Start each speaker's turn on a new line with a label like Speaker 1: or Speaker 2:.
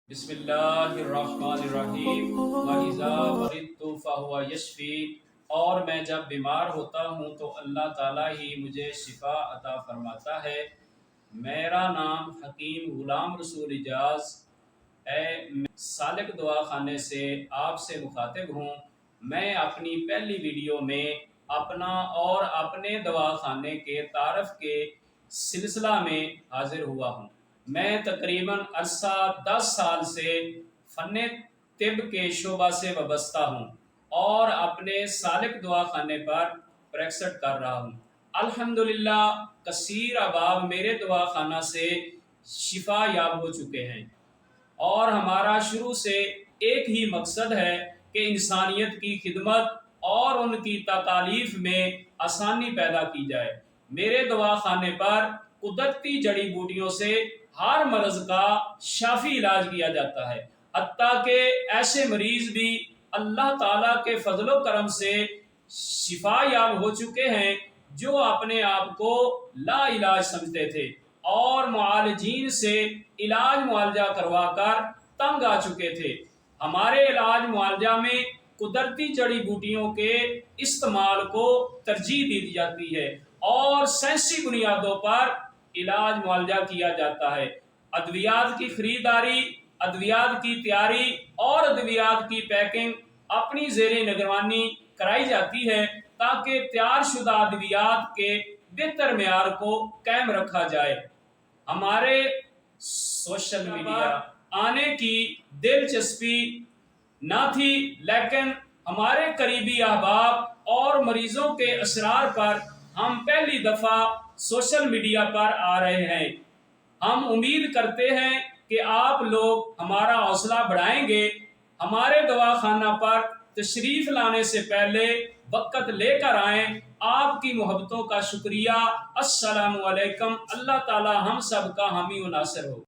Speaker 1: بسم اللہ الرحمن الرحیم وَإِذَا مَرِضْتُ فَهُوَ يَشْفِينِ، اور میں جب بیمار ہوتا ہوں تو اللہ تعالیٰ ہی مجھے شفا عطا فرماتا ہے۔ میرا نام حکیم غلام رسول اجاز سالک دعا خانے سے آپ سے مخاطب ہوں۔ میں اپنی پہلی ویڈیو میں اپنا اور اپنے دوا خانے کے تعارف کے سلسلہ میں حاضر ہوا ہوں۔ میں تقریباً عرصہ 10 سال سے فن طب کے شعبہ سے وابستہ ہوں اور اپنے سالک دعا خانے پر پریکٹس کر رہا ہوں۔ الحمدللہ کثیر احباب میرے دعا خانہ سے شفا یاب ہو چکے ہیں، اور ہمارا شروع سے ایک ہی مقصد ہے کہ انسانیت کی خدمت اور ان کی تکالیف میں آسانی پیدا کی جائے۔ میرے دوا خانے پر قدرتی جڑی بوٹیوں سے ہر مرض کا شافی علاج کیا جاتا ہے، حتیٰ کہ ایسے مریض بھی اللہ تعالیٰ کے فضل و کرم سے شفا یاب ہو چکے ہیں جو اپنے آپ کو لا علاج سمجھتے تھے اور معالجین سے علاج معالجہ کروا کر تنگ آ چکے تھے۔ ہمارے علاج معالجہ میں قدرتی جڑی بوٹیوں کے استعمال کو ترجیح دی جاتی ہے اور سائنسی بنیادوں پر علاج معالجہ کیا جاتا ہے۔ ادویات کی خریداری، ادویات کی تیاری اور ادویات کی پیکنگ اپنی زیر نگرانی کرائی جاتی ہے تاکہ تیار شدہ ادویات کے بہتر معیار کو قائم رکھا جائے۔ ہمارے سوشل میڈیا آنے کی دلچسپی نہ تھی، لیکن ہمارے قریبی احباب اور مریضوں کے اسرار پر ہم پہلی دفعہ سوشل میڈیا پر آ رہے ہیں۔ ہم امید کرتے ہیں کہ آپ لوگ ہمارا حوصلہ بڑھائیں گے۔ ہمارے دوا خانہ پر تشریف لانے سے پہلے وقت لے کر آئیں۔ آپ کی محبتوں کا شکریہ۔ السلام علیکم۔ اللہ تعالی ہم سب کا حامی و ناصر ہو۔